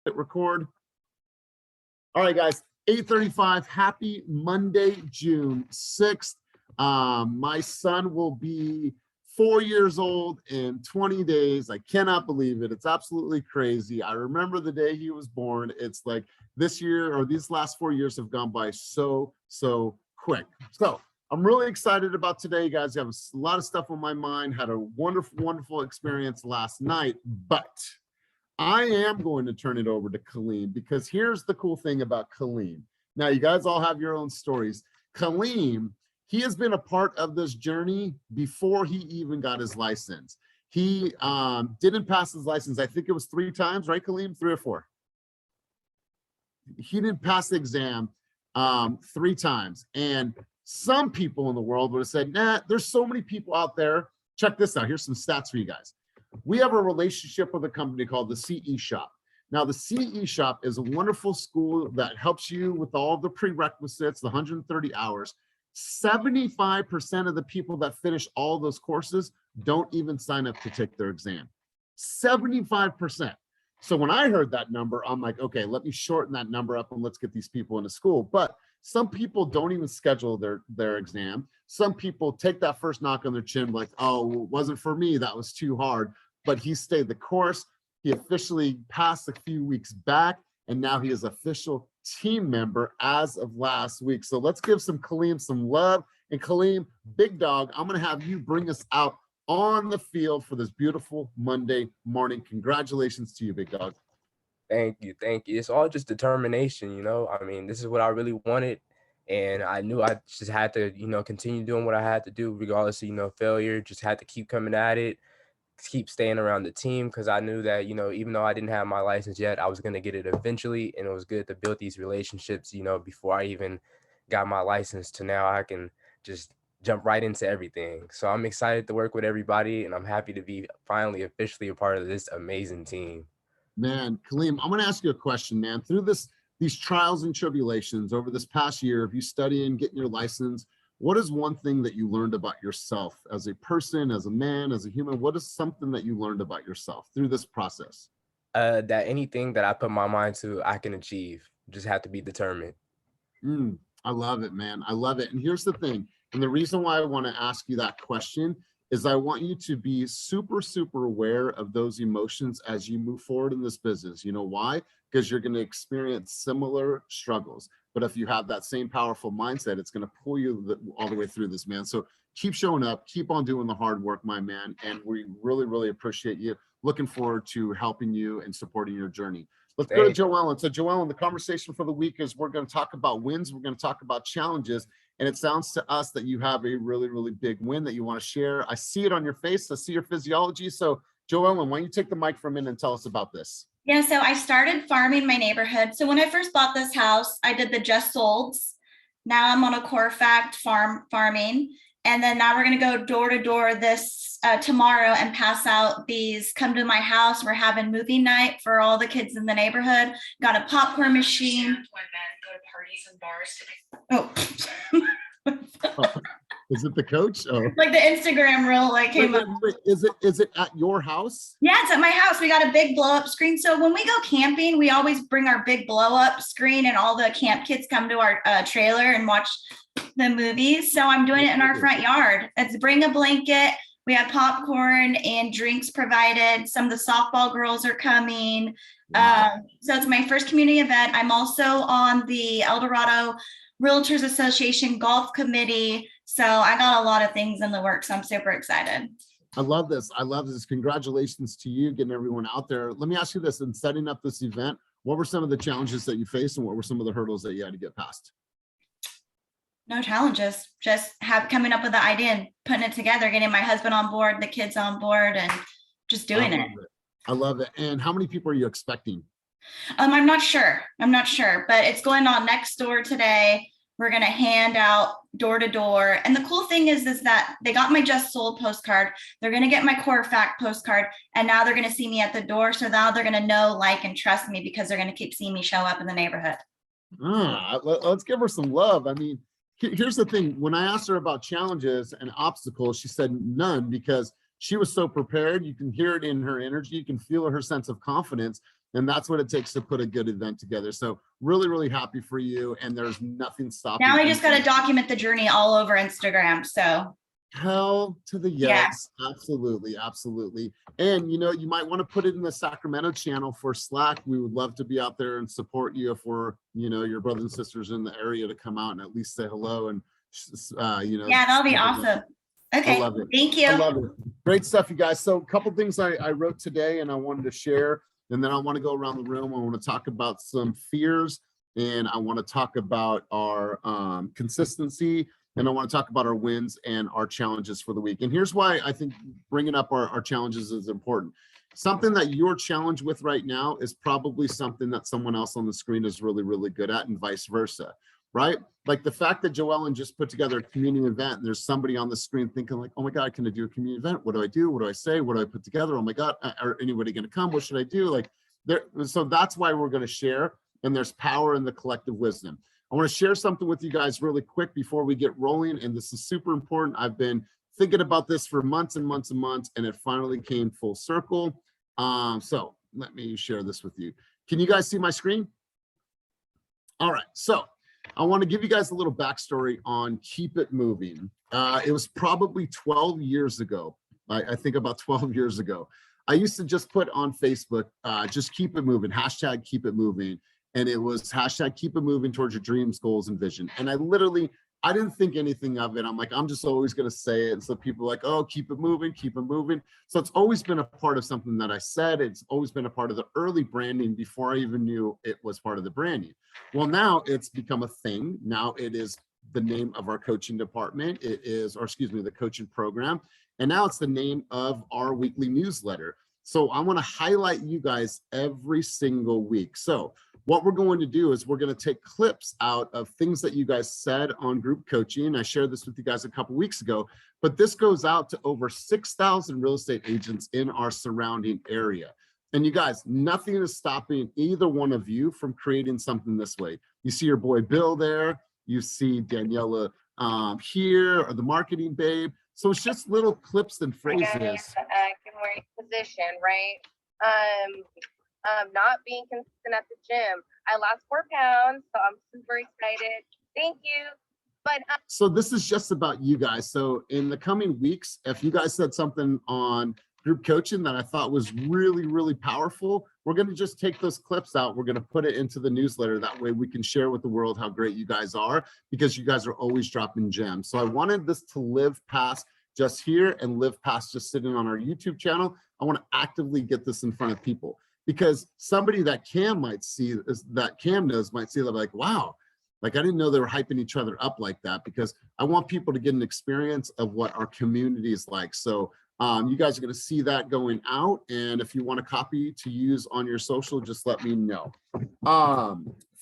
Hit record. All right, guys, 8:35. Happy Monday, June 6th. My son will be 4 years old in 20 days. I cannot believe it. It's absolutely crazy. I remember the day he was born. It's like this year or these last 4 years have gone by so quick. So I'm really excited about today, guys. I have a lot of stuff on my mind. Had a wonderful experience last night, but I am going to turn it over to Kaleem, because here's the cool thing about Kaleem. Now, you guys all have your own stories. Kaleem, he has been a part of this journey before he even got his license. He didn't pass his license. I think it was 3 times, right, Kaleem? 3 or 4. He didn't pass the exam 3 times. And some people in the world would have said, nah, there's so many people out there. Check this out. Here's some stats for you guys. We have a relationship with a company called the CE Shop. Now, the CE Shop is a wonderful school that helps you with all the prerequisites, the 130 hours. 75% of the people that finish all those courses don't even sign up to take their exam. 75%. So when I heard that number, I'm like, okay, let me shorten that number up and let's get these people into school. But some people don't even schedule their exam. Some people take that first knock on their chin like, oh, it wasn't for me, that was too hard. But he stayed the course. He officially passed a few weeks back, and now he is official team member as of last week. So let's give Kaleem some love. And Kaleem, big dog, I'm going to have you bring us out on the field for this beautiful Monday morning. Congratulations to you, big dog. Thank you. It's all just determination, you know. I mean, this is what I really wanted, and I knew I just had to, continue doing what I had to do, regardless of, failure. Just had to keep coming at it, keep staying around the team, because I knew that, even though I didn't have my license yet, I was going to get it eventually, and it was good to build these relationships, before I even got my license, to now I can just jump right into everything. So I'm excited to work with everybody, and I'm happy to be finally officially a part of this amazing team. Man, Kaleem, I'm going to ask you a question, man. Through these trials and tribulations over this past year of you studying, getting your license, what is one thing that you learned about yourself as a person, as a man, as a human? What is something that you learned about yourself through this process? That anything that I put my mind to, I can achieve. Just have to be determined. I love it, man. I love it. And here's the thing. And the reason why I want to ask you that question is I want you to be super aware of those emotions as you move forward in this business. You know why? Because you're going to experience similar struggles. But if you have that same powerful mindset, it's going to pull you all the way through this, man. So keep showing up, keep on doing the hard work, my man. And we really appreciate you. Looking forward to helping you and supporting your journey. Let's go to Joellen. So Joellen, the conversation for the week is we're going to talk about wins. We're going to talk about challenges. And it sounds to us that you have a really big win that you want to share. I see it on your face. I see your physiology. So Joellen, why don't you take the mic for a minute and tell us about this? Yeah, so I started farming my neighborhood. So when I first bought this house, I did the just solds. Now I'm on a core fact farming. And then now we're going to go door to door this tomorrow and pass out these come to my house. We're having movie night for all the kids in the neighborhood. Got a popcorn machine. When men go to parties and bars. Oh. Is it the coach? Oh. Like the Instagram reel came up. Wait, is it at your house? Yeah, it's at my house. We got a big blow up screen. So when we go camping, we always bring our big blow up screen, and all the camp kids come to our trailer and watch the movies. So I'm doing it in our front yard. It's bring a blanket. We have popcorn and drinks provided. Some of the softball girls are coming. So it's my first community event. I'm also on the El Dorado Realtors Association Golf Committee. So I got a lot of things in the works. So I'm super excited. I love this. Congratulations to you getting everyone out there. Let me ask you this: in setting up this event, what were some of the challenges that you faced, and what were some of the hurdles that you had to get past? No challenges, just coming up with the idea and putting it together, getting my husband on board, the kids on board, and just doing it. I love it. And how many people are you expecting? I'm not sure, but it's going on next door today. We're going to hand out door to door. And the cool thing is that they got my Just Sold postcard. They're going to get my Core Fact postcard. And now they're going to see me at the door. So now they're going to know, like, and trust me, because they're going to keep seeing me show up in the neighborhood. Let's give her some love. I mean, here's the thing. When I asked her about challenges and obstacles, she said none, because she was so prepared. You can hear it in her energy. You can feel her sense of confidence. And that's what it takes to put a good event together. So really, really happy for you. And there's nothing stopping. Now I just got to document the journey all over Instagram. So hell to the yes. Yeah. Absolutely. Absolutely. And, you know, you might want to put it in the Sacramento channel for Slack. We would love to be out there and support you if we're, you know, your brothers and sisters in the area to come out and at least say hello and, you know. Yeah, that'll be awesome. Okay. I love it. Thank you. I love it. Great stuff, you guys. So a couple things I wrote today and I wanted to share. And then I want to go around the room. I want to talk about some fears, and I want to talk about our consistency, and I want to talk about our wins and our challenges for the week. And here's why I think bringing up our challenges is important. Something that you're challenged with right now is probably something that someone else on the screen is really, really good at, and vice versa, right? Like the fact that Joellen just put together a community event, and there's somebody on the screen thinking like, oh my God, can I do a community event? What do I do? What do I say? What do I put together? Oh my God, are anybody going to come? What should I do? Like there, so that's why we're going to share, and there's power in the collective wisdom. I want to share something with you guys really quick before we get rolling. And this is super important. I've been thinking about this for months and months and months, and it finally came full circle. So let me share this with you. Can you guys see my screen? All right, so I want to give you guys a little backstory on Keep It Moving. It was probably 12 years ago. I think about 12 years ago. I used to just put on Facebook, just keep it moving, hashtag keep it moving. And it was hashtag keep it moving towards your dreams, goals, and vision. And I didn't think anything of it. I'm like, I'm just always going to say it. And so people are like, oh, keep it moving, keep it moving. So it's always been a part of something that I said. It's always been a part of the early branding before I even knew it was part of the branding. Well, now it's become a thing. Now it is the name of our coaching department. It is, or excuse me, the coaching program. And now it's the name of our weekly newsletter. So I want to highlight you guys every single week. So what we're going to do is we're going to take clips out of things that you guys said on group coaching. I shared this with you guys a couple weeks ago, but this goes out to over 6,000 real estate agents in our surrounding area. And you guys, nothing is stopping either one of you from creating something this way. You see your boy Bill there. You see Daniela here, or the marketing babe. So it's just little clips and phrases. Position, right? Not being consistent at the gym. I lost 4 pounds, so I'm super excited. Thank you. But so this is just about you guys. So in the coming weeks, if you guys said something on group coaching that I thought was really, really powerful, we're going to just take those clips out. We're going to put it into the newsletter. That way we can share with the world how great you guys are, because you guys are always dropping gems. So I wanted this to live past just here and live past just sitting on our YouTube channel. I want to actively get this in front of people, because somebody that Cam might see, that Cam knows, might see that like, wow, like I didn't know they were hyping each other up like that, because I want people to get an experience of what our community is like. So you guys are going to see that going out. And if you want a copy to use on your social, just let me know.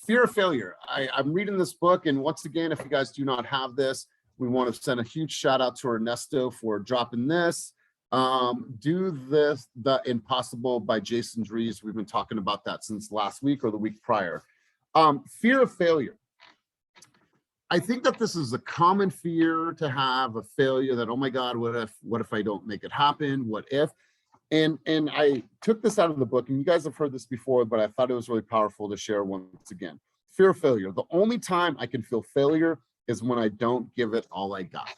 Fear of failure. I'm reading this book. And once again, if you guys do not have this, we want to send a huge shout out to Ernesto for dropping this. Do this, The Impossible by Jason Dries. We've been talking about that since last week or the week prior. Fear of failure. I think that this is a common fear to have, a failure that, oh my God, what if I don't make it happen? What if? And I took this out of the book, and you guys have heard this before, but I thought it was really powerful to share once again. Fear of failure. The only time I can feel failure is when I don't give it all I got,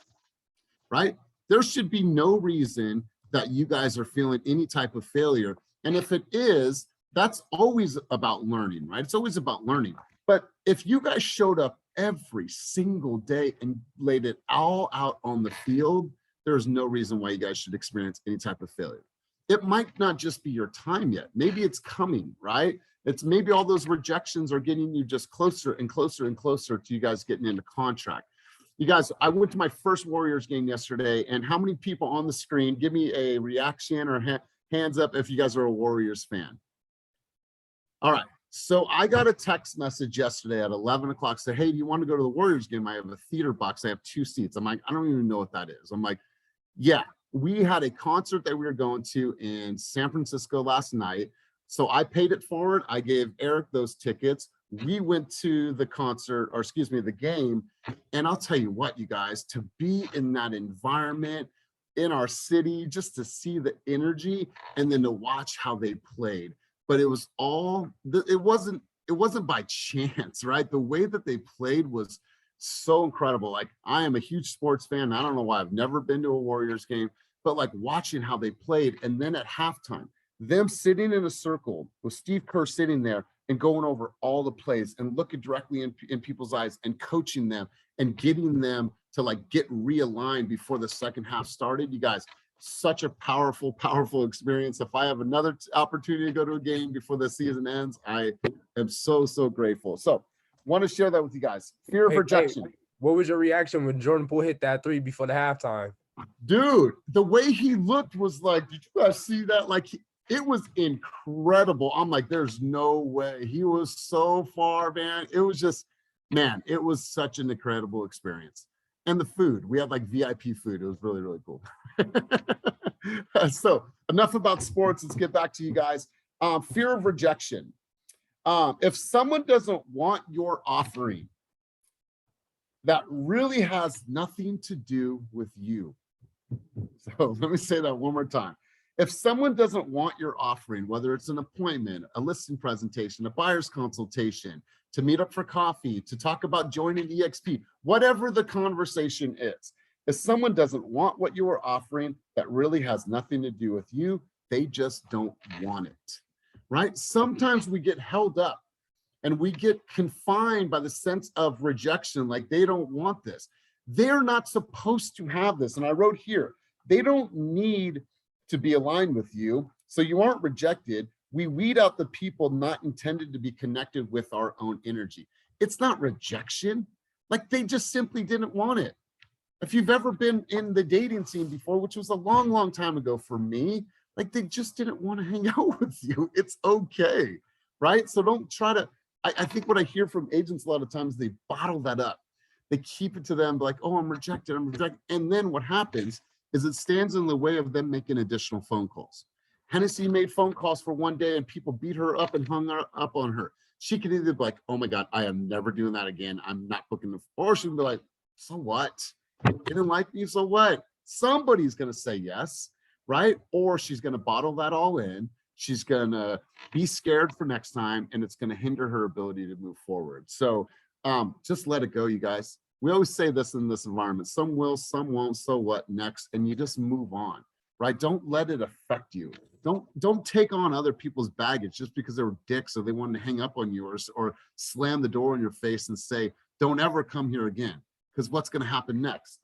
right? There should be no reason that you guys are feeling any type of failure. And if it is, that's always about learning, right? It's always about learning. But if you guys showed up every single day and laid it all out on the field, there's no reason why you guys should experience any type of failure. It might not just be your time yet. Maybe it's coming, right? It's maybe all those rejections are getting you just closer and closer and closer to you guys getting into contract. You guys, I went to my first Warriors game yesterday, and how many people on the screen, give me a reaction or hands up if you guys are a Warriors fan. All right. So I got a text message yesterday at 11 o'clock, say, hey, do you want to go to the Warriors game? I have a theater box. I have 2 seats. I'm like, I don't even know what that is. I'm like, yeah, we had a concert that we were going to in San Francisco last night. So I paid it forward. I gave Eric those tickets. We went to the concert, or excuse me, the game. And I'll tell you what, you guys, to be in that environment in our city, just to see the energy and then to watch how they played. but it was all, it wasn't by chance, right? The way that they played was so incredible. Like, I am a huge sports fan. I don't know why I've never been to a Warriors game, but like watching how they played. And then at halftime, them sitting in a circle with Steve Kerr sitting there and going over all the plays and looking directly in people's eyes and coaching them and getting them to like get realigned before the second half started. You guys, such a powerful, powerful experience. If I have another opportunity to go to a game before the season ends, I am so, so grateful. So want to share that with you guys. Fear of rejection. What was your reaction when Jordan Poole hit that 3 before the halftime? Dude, the way he looked was like, did you guys see that? Like, it was incredible. I'm like, there's no way. He was so far, man. It was just, man, it was such an incredible experience. And the food, we had like VIP food. It was really, really cool. So enough about sports. Let's get back to you guys. Fear of rejection. If someone doesn't want your offering, that really has nothing to do with you. So let me say that one more time. If someone doesn't want your offering, whether it's an appointment, a listing presentation, a buyer's consultation, to meet up for coffee, to talk about joining EXP, whatever the conversation is, if someone doesn't want what you are offering, that really has nothing to do with you. They just don't want it, right? Sometimes we get held up and we get confined by the sense of rejection, like they don't want this. They're not supposed to have this. And I wrote here, they don't need to be aligned with you, so you aren't rejected. We weed out the people not intended to be connected with our own energy. It's not rejection. Like, they just simply didn't want it. If you've ever been in the dating scene before, which was a long, long time ago for me, like, they just didn't want to hang out with you. It's okay, right? So don't try to, I think what I hear from agents a lot of times, they bottle that up. They keep it to them like, oh, I'm rejected. And then what happens is it stands in the way of them making additional phone calls. Hennessy made phone calls for one day and people beat her up and hung up on her. She could either be like, oh my God, I am never doing that again. I'm not booking the, or she would be like, so what? You didn't like me, so what? Somebody's going to say yes, right? Or she's going to bottle that all in. She's going to be scared for next time, and it's going to hinder her ability to move forward. So just let it go, you guys. We always say this in this environment: some will, some won't, so what next? And you just move on, right? Don't let it affect you. Don't take on other people's baggage just because they were dicks or they wanted to hang up on you or slam the door in your face and say, don't ever come here again. Because what's going to happen next?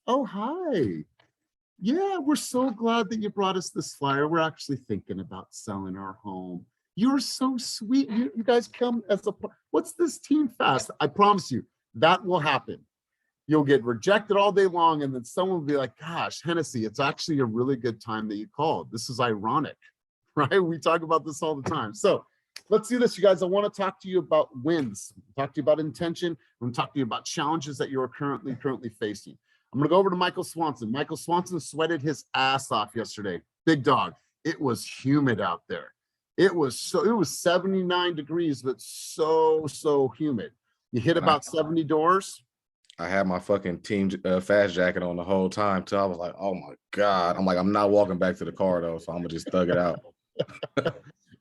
Oh, hi. Yeah, we're so glad that you brought us this flyer. We're actually thinking about selling our home. You're so sweet. You guys come as a, what's this team fast? I promise you, that will happen. You'll get rejected all day long, and then someone will be like, gosh, Hennessy, it's actually a really good time that you called. This is ironic, right? We talk about this all the time. So let's do this, you guys. I want to talk to you about wins, talk to you about intention. I'm going to talk to you about challenges that you're currently facing. I'm going to go over to Michael Swanson. Michael Swanson sweated his ass off yesterday. Big dog. It was humid out there. It was 79 degrees, but so humid. You hit about 70 doors. I had my fucking team fast jacket on the whole time too. I was like, oh my God. I'm like, I'm not walking back to the car though, so I'm gonna just thug it out.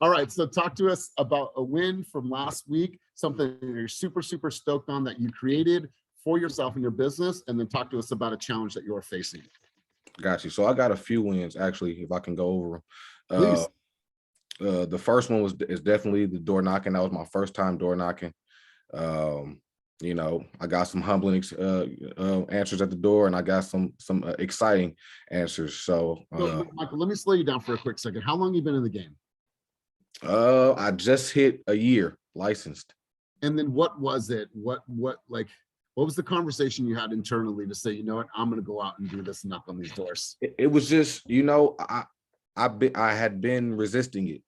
All right, so talk to us about a win from last week, something you're super stoked on that you created for yourself and your business, and then talk to us about a challenge that you're facing. Got you. So I got a few wins actually, if I can go over them. Please. The first one is definitely the door knocking. That was my first time door knocking. You know, I got some humbling answers at the door, and I got some exciting answers. So Michael, let me slow you down for a quick second. How long have you been in the game? I just hit a year licensed. And then what was it? What was the conversation you had internally to say, you know what, I'm going to go out and do this and knock on these doors? It was just, you know, I had been resisting it.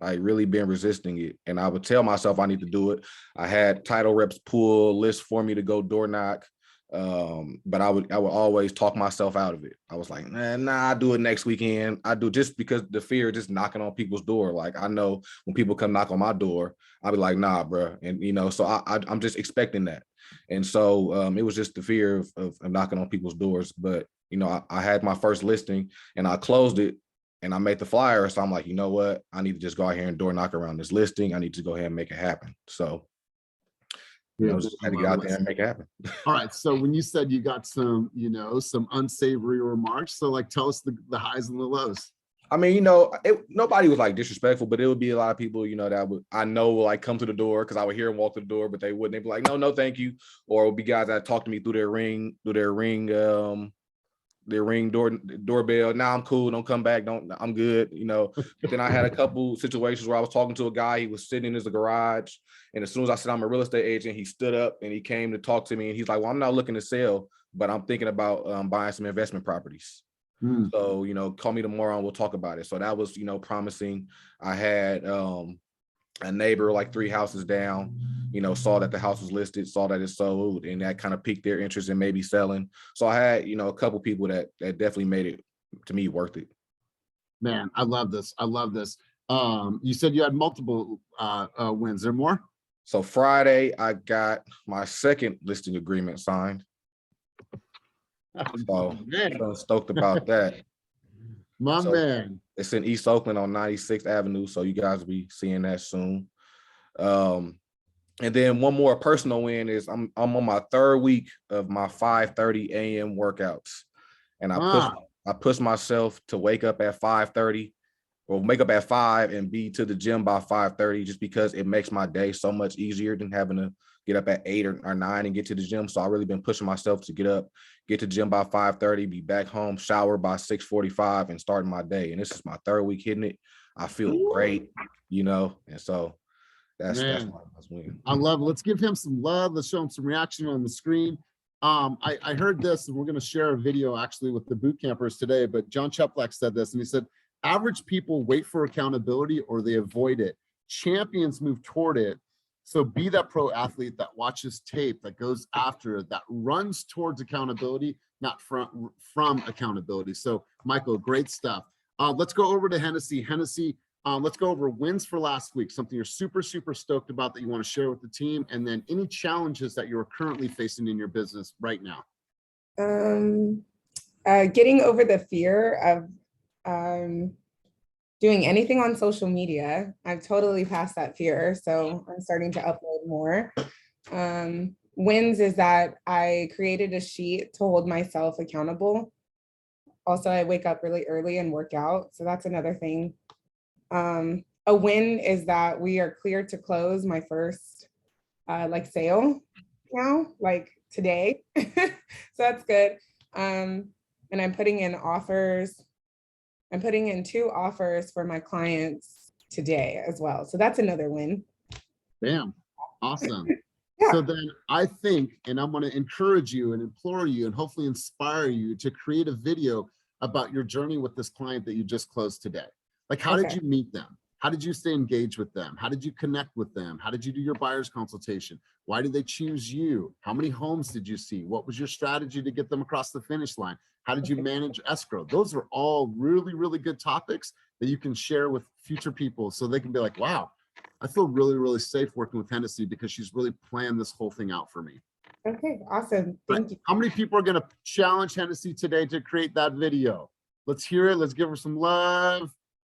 I really been resisting it. And I would tell myself I need to do it. I had title reps pull lists for me to go door knock. But I would always talk myself out of it. I was like, nah, I'll do it next weekend. I do, just because the fear of just knocking on people's door. Like, I know when people come knock on my door, I'll be like, nah, bro. And, you know, so I'm just expecting that. And so it was just the fear of knocking on people's doors. But, you know, I had my first listing and I closed it and I made the flyer. So I'm like, you know what? I need to just go out here and door knock around this listing. I need to go ahead and make it happen. So, just had to get out there and make it happen. All right. So when you said you got some, some unsavory remarks, so like tell us the highs and the lows. I mean, nobody was like disrespectful, but it would be a lot of people, that I know will like come to the door because I would hear them walk to the door, but they wouldn't. They'd be like, no, thank you. Or it would be guys that talk to me through their ring doorbell. Nah, I'm cool. Don't come back. I'm good. But then I had a couple situations where I was talking to a guy. He was sitting in his garage, and as soon as I said I'm a real estate agent, he stood up and he came to talk to me. And he's like, well, I'm not looking to sell, but I'm thinking about buying some investment properties. So, call me tomorrow and we'll talk about it. So that was, promising. I had a neighbor like 3 houses down, saw that the house was listed, saw that it sold, and that kind of piqued their interest in maybe selling. So I had, a couple people that definitely made it, to me, worth it. Man, I love this. You said you had multiple wins. There more? So Friday, I got my second listing agreement signed. So I'm stoked about that. Man. It's in East Oakland on 96th Avenue. So you guys will be seeing that soon. And then one more personal win is I'm on my 3rd week of my 5:30 a.m. workouts. And I pushed myself to wake up at 5:30 or wake up at 5 and be to the gym by 5:30, just because it makes my day so much easier than having to get up at 8 or 9 and get to the gym. So I really been pushing myself to get up, get to the gym by 5:30, be back home, shower by 6:45 and starting my day. And this is my 3rd week hitting it. I feel great, and so that's my win. I love it. Let's give him some love. Let's show him some reaction on the screen. I heard this, and we're going to share a video actually with the boot campers today, but John Cheplak said this, and he said, average people wait for accountability or they avoid it. Champions move toward it. So be that pro athlete that watches tape, that goes after it, that runs towards accountability, not from accountability. So Michael, great stuff. Let's go over to Hennessy. Hennessy, let's go over wins for last week, something you're super, super stoked about that you want to share with the team, and then any challenges that you're currently facing in your business right now. Getting over the fear of doing anything on social media. I've totally passed that fear, so I'm starting to upload more. Wins is that I created a sheet to hold myself accountable. Also, I wake up really early and work out, so that's another thing. A win is that we are cleared to close my first sale now, like today. So that's good. And I'm putting in offers. I'm putting in 2 offers for my clients today as well. So that's another win. Bam. Awesome. Yeah. So then I think, and I'm going to encourage you and implore you and hopefully inspire you to create a video about your journey with this client that you just closed today. Like, how did you meet them? How did you stay engaged with them? How did you connect with them? How did you do your buyer's consultation? Why did they choose you? How many homes did you see? What was your strategy to get them across the finish line? How did you manage escrow? Those are all really, really good topics that you can share with future people so they can be like, wow, I feel really, really safe working with Hennessy because she's really planned this whole thing out for me. Okay, awesome. Thank you. How many people are going to challenge Hennessy today to create that video? Let's hear it. Let's give her some love.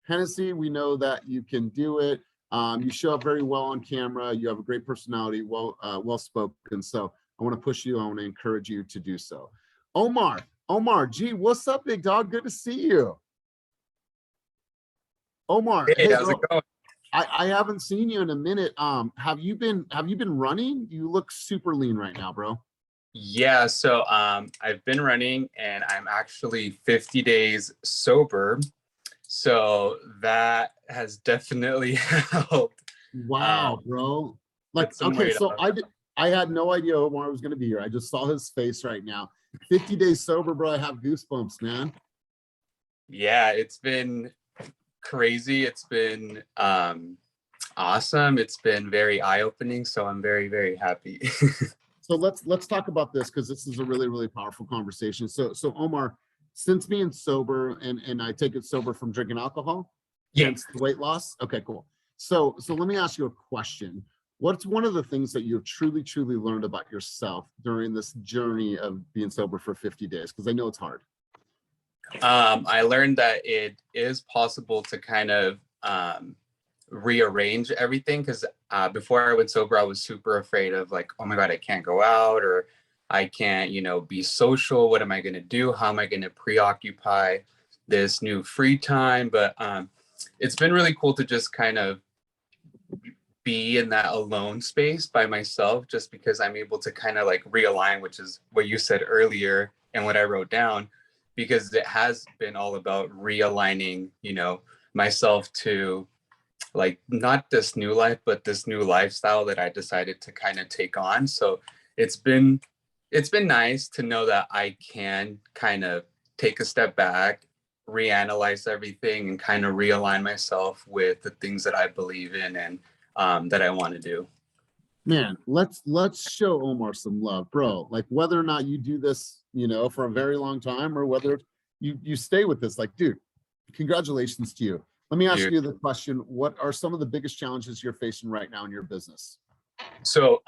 Hennessy, we know that you can do it. You show up very well on camera. You have a great personality, well spoken. So I want to push you. I want to encourage you to do so. Omar, gee, what's up, big dog? Good to see you. Omar, Hey, how's it going? I haven't seen you in a minute. Have you been running? You look super lean right now, bro. Yeah, so I've been running and I'm actually 50 days sober. So that has definitely helped. Wow, bro. Like, okay, so I had no idea Omar was gonna be here. I just saw his face right now. 50 days sober, bro. I have goosebumps, man. Yeah, it's been crazy. It's been awesome. It's been very eye-opening. So I'm very, very happy. So let's talk about this because this is a really, really powerful conversation. So Omar, since being sober, and I take it sober from drinking alcohol, hence the weight loss. Okay, cool. So let me ask you a question. What's one of the things that you've truly, truly learned about yourself during this journey of being sober for 50 days? Because I know it's hard. I learned that it is possible to kind of rearrange everything, because before I went sober, I was super afraid of like, oh my God, I can't go out, or I can't, be social. What am I going to do? How am I going to preoccupy this new free time? But it's been really cool to just kind of be in that alone space by myself, just because I'm able to kind of like realign, which is what you said earlier and what I wrote down, because it has been all about realigning, myself to like not this new life, but this new lifestyle that I decided to kind of take on. So it's been nice to know that I can kind of take a step back, reanalyze everything, and kind of realign myself with the things that I believe in and that I want to do. Man, let's show Omar some love, bro. Like whether or not you do this, for a very long time, or whether you stay with this, like, dude, congratulations to you. Let me ask you the question: what are some of the biggest challenges you're facing right now in your business? So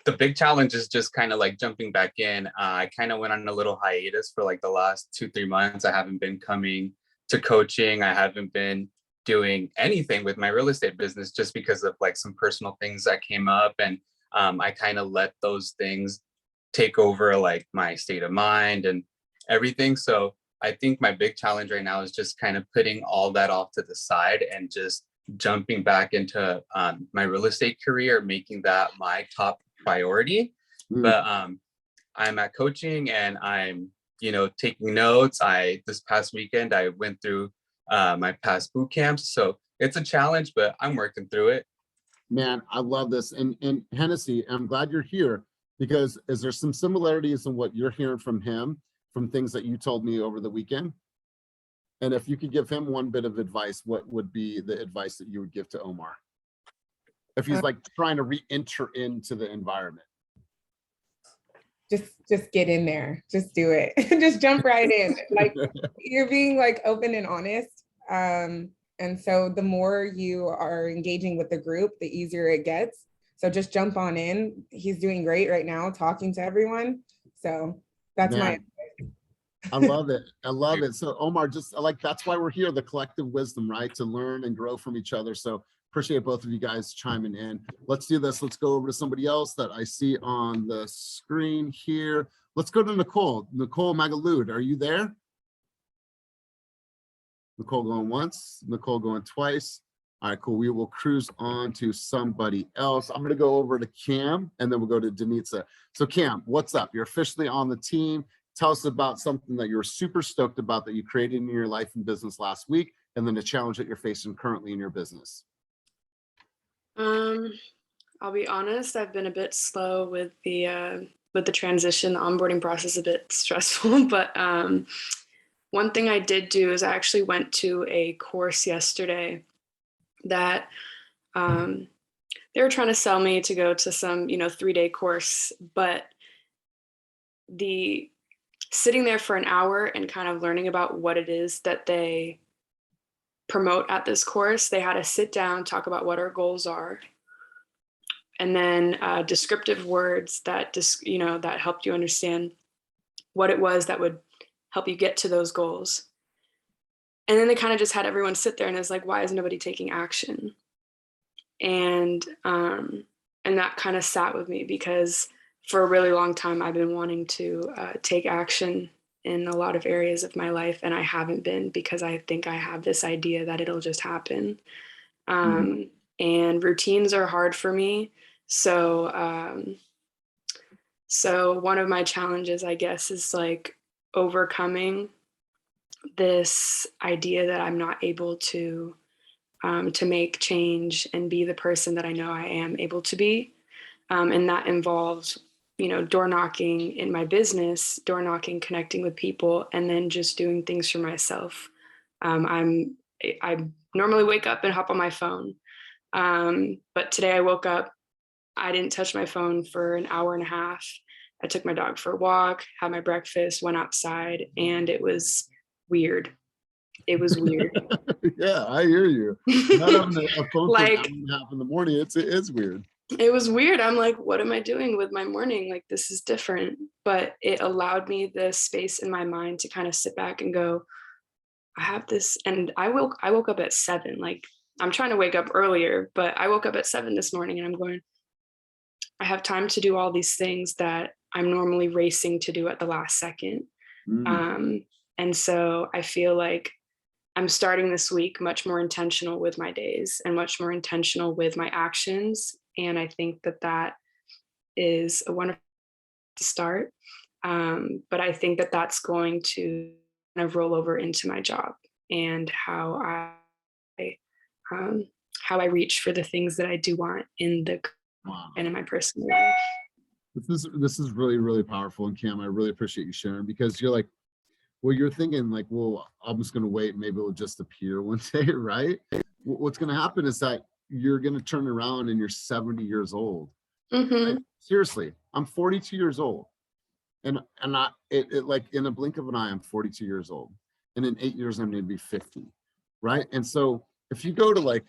the big challenge is just kind of like jumping back in. I kind of went on a little hiatus for like the last 2-3 months. I haven't been coming to coaching. I haven't been doing anything with my real estate business, just because of like some personal things that came up. And I kind of let those things take over like my state of mind and everything. So I think my big challenge right now is just kind of putting all that off to the side and just jumping back into my real estate career, making that my top priority. But I'm at coaching and I'm, taking notes. This past weekend, I went through my past boot camps. So it's a challenge, but I'm working through it. Man, I love this. And Hennessy, I'm glad you're here, because is there some similarities in what you're hearing from him, from things that you told me over the weekend? And if you could give him one bit of advice, what would be the advice that you would give to Omar? If he's like trying to re-enter into the environment. Just get in there. Just do it. Just jump right in. Like you're being like open and honest. And so the more you are engaging with the group, the easier it gets. So just jump on in. He's doing great right now, talking to everyone. So that's my I love it. I love it. So Omar, just like, that's why we're here, the collective wisdom, right? To learn and grow from each other. So appreciate both of you guys chiming in. Let's do this. Let's go over to somebody else that I see on the screen here. Let's go to Nicole. Nicole Magalud, are you there? Nicole going once, Nicole going twice. All right, cool. We will cruise on to somebody else. I'm going to go over to Cam, and then we'll go to Denitza. So Cam, what's up? You're officially on the team. Tell us about something that you're super stoked about that you created in your life and business last week, and then the challenge that you're facing currently in your business. I'll be honest, I've been a bit slow with the transition. The onboarding process is a bit stressful, but one thing I did do is I actually went to a course yesterday that they were trying to sell me to go to some 3-day course, but the sitting there for an hour and kind of learning about what it is that they promote at this course, they had to sit down, talk about what our goals are, and then descriptive words that that helped you understand what it was that would help you get to those goals. And then they kind of just had everyone sit there and it's like, why is nobody taking action? And that kind of sat with me, because for a really long time, I've been wanting to take action in a lot of areas of my life, and I haven't been, because I think I have this idea that it'll just happen. And routines are hard for me. So one of my challenges, I guess, is like overcoming this idea that I'm not able to make change and be the person that I know I am able to be. And that involves, door knocking in my business, door knocking, connecting with people, and then just doing things for myself. I normally wake up and hop on my phone. But today I woke up, I didn't touch my phone for an hour and a half. I took my dog for a walk, had my breakfast, went outside, and it was weird. It was weird. Yeah, I hear you. Not having a phone Like, for an hour and a half in the morning, it's weird. it was weird. I'm like, what am I doing with my morning? Like, this is different. But it allowed me the space in my mind to kind of sit back and go, I have this. And I woke up at 7. Like, I'm trying to wake up earlier, but I woke up at 7 this morning and I'm going, I have time to do all these things that I'm normally racing to do at the last second. And so I feel like I'm starting this week much more intentional with my days and much more intentional with my actions. And I think that that is a wonderful start. But I think that that's going to kind of roll over into my job and how I reach for the things that I do want in the and in my personal life. This is really, really powerful. And Cam, I really appreciate you sharing, because you're like, well, you're thinking like, well, I'm just going to wait. Maybe it'll just appear one day, right? What's going to happen is that you're going to turn around and you're 70 years old. Right? Seriously, I'm 42 years old. And like in a blink of an eye, I'm 42 years old. And in 8 years, I'm going to be 50. Right. And so if you go to like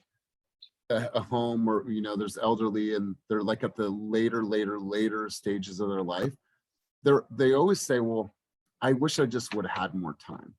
a home where, you know, there's elderly and they're like at the later stages of their life, they always say, well, I wish I just would have had more time.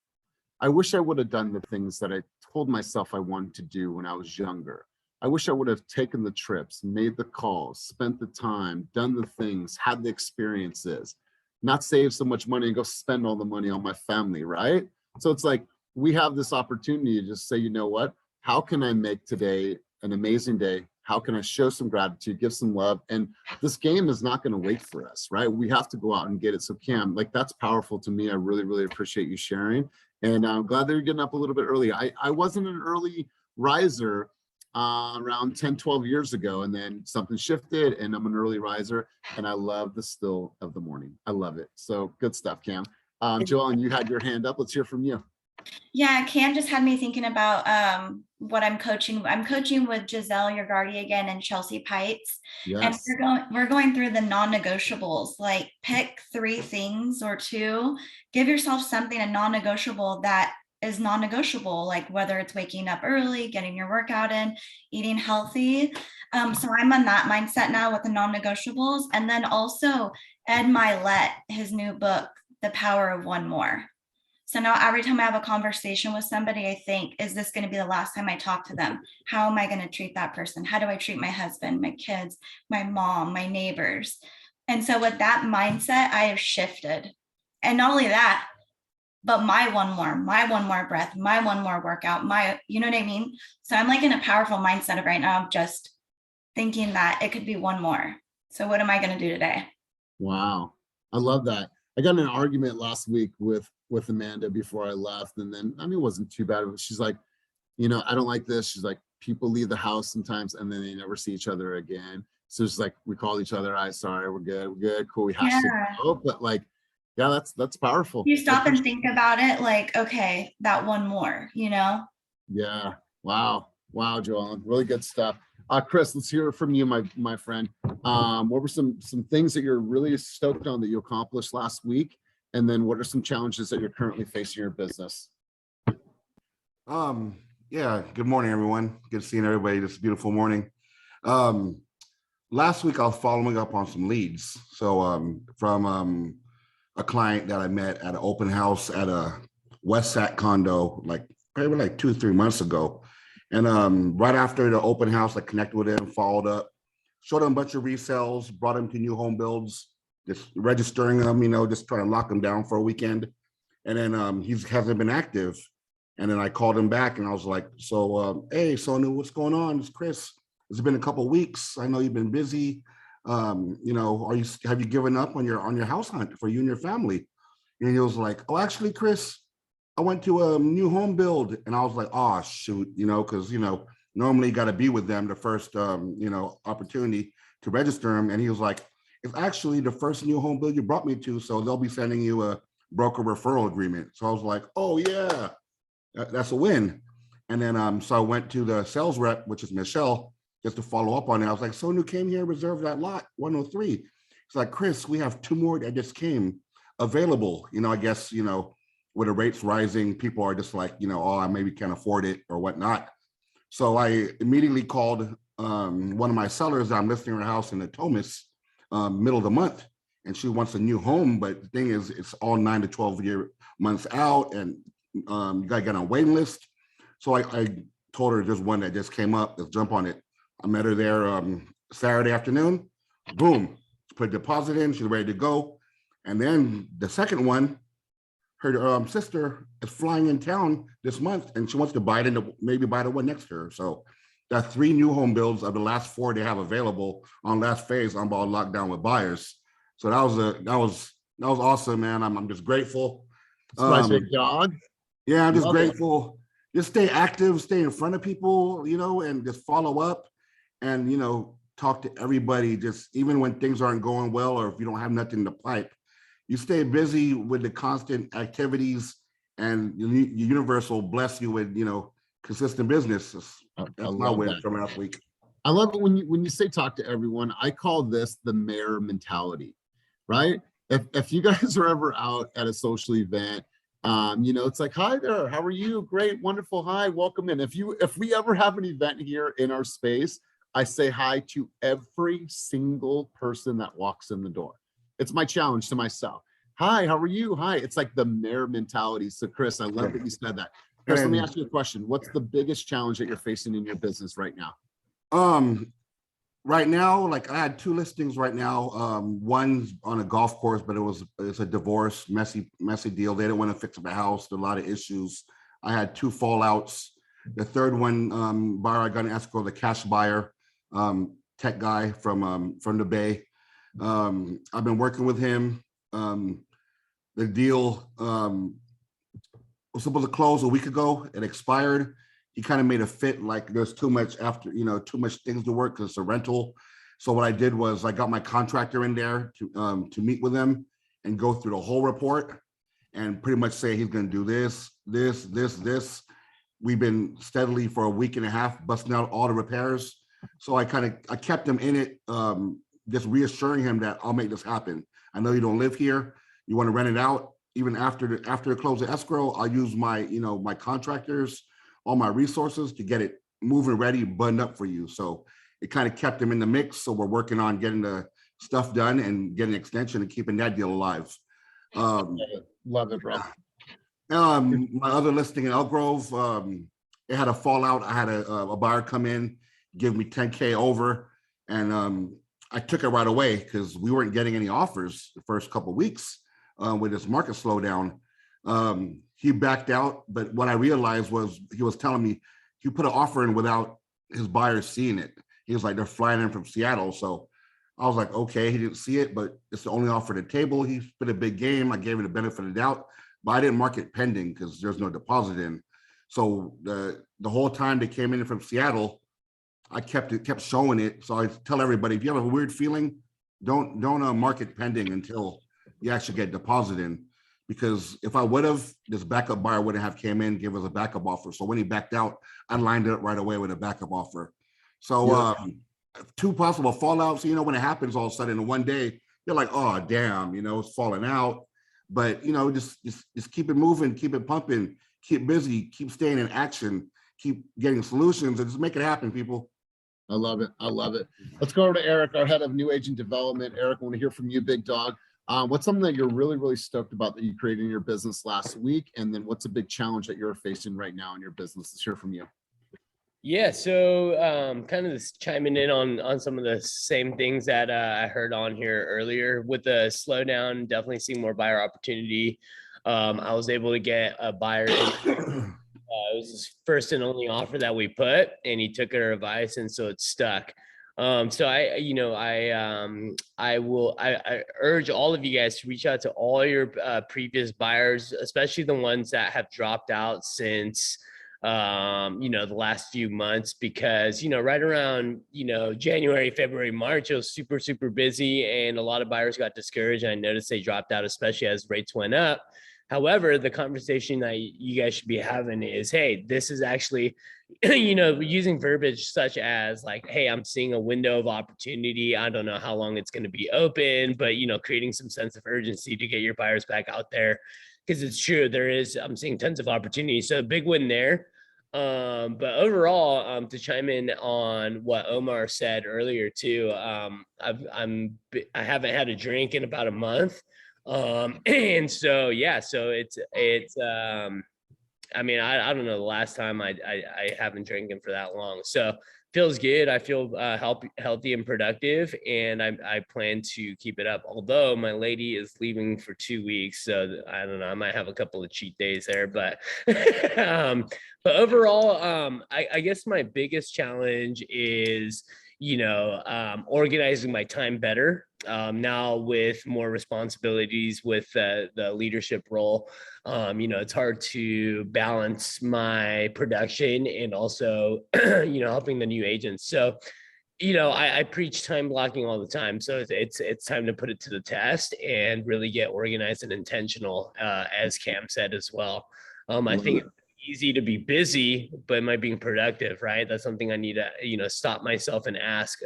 I wish I would have done the things that I told myself I wanted to do when I was younger. I wish I would have taken the trips, made the calls, spent the time, done the things, had the experiences, not save so much money and go spend all the money on my family, right? So it's like, we have this opportunity to just say, you know what, how can I make today an amazing day? How can I show some gratitude, give some love? And this game is not going to wait for us, right? We have to go out and get it. So Cam, like, that's powerful to me. I really, really appreciate you sharing. And I'm glad that you're getting up a little bit early. I wasn't an early riser around 10, 12 years ago, and then something shifted and I'm an early riser, and I love the still of the morning. I love it. So good stuff, Cam. Joellen, you had your hand up. Let's hear from you. Yeah, Cam just had me thinking about what I'm coaching. I'm coaching with Giselle Yergardi again and Chelsea Pites. Yes. And we're going through the non-negotiables, like pick 3 things or 2, give yourself something, a non-negotiable that is non-negotiable, like whether it's waking up early, getting your workout in, eating healthy. So I'm on that mindset now with the non-negotiables. And then also Ed Milet, his new book, The Power of One More. So now every time I have a conversation with somebody, I think, is this going to be the last time I talk to them? How am I going to treat that person? How do I treat my husband, my kids, my mom, my neighbors? And so with that mindset, I have shifted. And not only that, but my one more breath, my one more workout, you know what I mean? So I'm like in a powerful mindset of right now of just thinking that it could be one more. So what am I going to do today? Wow. I love that. I got in an argument last week with Amanda before I left. And then, I mean, it wasn't too bad. She's like, you know, I don't like this. She's like, people leave the house sometimes and then they never see each other again. So it's like, we call each other, sorry, we're good, cool. We have to go. But like, yeah, that's powerful. You stop and think about it, like, okay, that one more, you know? Yeah. Wow, Joellen, really good stuff. Chris, let's hear from you, my friend. What were some things that you're really stoked on that you accomplished last week? And then what are some challenges that you're currently facing in your business? Yeah, good morning, everyone. Good seeing everybody this beautiful morning. Last week, I was following up on some leads. So from a client that I met at an open house at a West Sac condo, probably like 2-3 months ago. And right after the open house, I connected with him, followed up, showed him a bunch of resales, brought him to new home builds, just registering them, you know, just trying to lock them down for a weekend. And then he hasn't been active. And then I called him back and I was like, so, hey, Sonu, what's going on? It's Chris. It's been a couple of weeks. I know you've been busy. You know, have you given up on your house hunt for you and your family? And he was like, oh, actually, Chris, I went to a new home build. And I was like, oh, shoot, you know, because, you know, normally you got to be with them the first, you know, opportunity to register them. And he was like, it's actually the first new home build you brought me to. So they'll be sending you a broker referral agreement. So I was like, oh, yeah, that's a win. And then so I went to the sales rep, which is Michelle, just to follow up on it. I was like, Sonu came here, reserved that lot 103. It's like, Chris, we have 2 more that just came available. You know, I guess, you know, with the rates rising, people are just like, you know, oh, I maybe can't afford it or whatnot. So I immediately called one of my sellers that I'm listing her house in the Thomas middle of the month, and she wants a new home. But the thing is, it's all 9 to 12 months out, and you gotta get on a waiting list. So I told her there's one that just came up. Let's jump on it. I met her there Saturday afternoon. Boom, put a deposit in. She's ready to go. And then the second one, her sister is flying in town this month, and she wants to buy it into maybe buy the one next to her. So that's 3 new home builds of the last 4 they have available on last phase. I'm all locked down with buyers. So that was awesome, man. I'm just grateful. That's my big dog. Yeah, I'm just Love it. grateful. Just stay active, stay in front of people, and just follow up and, talk to everybody. Just even when things aren't going well, or if you don't have nothing in the pipe, you stay busy with the constant activities, and the universe will bless you with, consistent business. That's my love win that. from last week. I love it when you say talk to everyone. I call this the mayor mentality, right? If you guys are ever out at a social event, it's like, hi there, how are you? Great, wonderful, hi, welcome in. If we ever have an event here in our space, I say hi to every single person that walks in the door. It's my challenge to myself. Hi, how are you? Hi. It's like the mayor mentality. So Chris, I love that you said that. Chris, let me ask you a question. What's the biggest challenge that you're facing in your business right now? Right now, like I had 2 listings right now. One's on a golf course, but it's a divorce, messy deal. They didn't want to fix up the house. There are a lot of issues. I had 2 fallouts. The third one, buyer I got an escrow, the cash buyer, tech guy from the Bay. I've been working with him. The deal was supposed to close a week ago. It expired. He kind of made a fit like there's too much too much things to work because it's a rental. So what I did was I got my contractor in there to meet with him and go through the whole report and pretty much say he's going to do this. We've been steadily for a week and a half busting out all the repairs. So I kept him in it, just reassuring him that I'll make this happen. I know you don't live here. You want to rent it out. Even after the close of escrow, I'll use my my contractors, all my resources to get it moving, ready, buttoned up for you. So it kind of kept him in the mix. So we're working on getting the stuff done and getting an extension and keeping that deal alive. Love it, bro. My other listing in Elk Grove, it had a fallout. I had a buyer come in, give me 10K over, and I took it right away because we weren't getting any offers the first couple of weeks with this market slowdown. He backed out, but what I realized was he was telling me he put an offer in without his buyers seeing it. He was like, they're flying in from Seattle. So I was like, okay, he didn't see it, but it's the only offer at the table. He spit a big game. I gave him the benefit of the doubt, but I didn't mark it pending because there's no deposit in. So the whole time they came in from Seattle, I kept showing it. So I tell everybody, if you have a weird feeling, don't mark it pending until you actually get deposit in. Because if I would have, this backup buyer wouldn't have came in, give us a backup offer. So when he backed out, I lined it up right away with a backup offer. So 2 possible fallouts, when it happens all of a sudden in one day, you're like, oh, damn, it's falling out. But, just keep it moving, keep it pumping, keep busy, keep staying in action, keep getting solutions, and just make it happen, people. I love it. I love it. Let's go over to Eric, our head of new agent development. Eric, I want to hear from you, big dog. What's something that you're really, really stoked about that you created in your business last week? And then what's a big challenge that you're facing right now in your business? Let's hear from you. Yeah, so kind of just chiming in on some of the same things that I heard on here earlier. With the slowdown, definitely seeing more buyer opportunity. I was able to get a buyer. It was his first and only offer that we put, and he took our advice, and so it's stuck. So I urge all of you guys to reach out to all your previous buyers, especially the ones that have dropped out since the last few months, because right around January, February, March, it was super busy, and a lot of buyers got discouraged. I noticed they dropped out, especially as rates went up. However, the conversation that you guys should be having is, hey, this is actually, using verbiage such as like, hey, I'm seeing a window of opportunity. I don't know how long it's going to be open, but, creating some sense of urgency to get your buyers back out there, because it's true. I'm seeing tons of opportunities. So a big win there. But overall, to chime in on what Omar said earlier too, I haven't had a drink in about a month. And so yeah, so it's I mean, I don't know the last time I haven't drinking for that long. So feels good. I feel healthy and productive, and I plan to keep it up. Although my lady is leaving for 2 weeks, so I don't know. I might have a couple of cheat days there, but but overall, I guess my biggest challenge is organizing my time better. Now with more responsibilities with the leadership role, it's hard to balance my production and also, helping the new agents. So, I preach time blocking all the time. So it's time to put it to the test and really get organized and intentional, as Cam said as well. I think it's easy to be busy, but am I being productive, right? That's something I need to, stop myself and ask,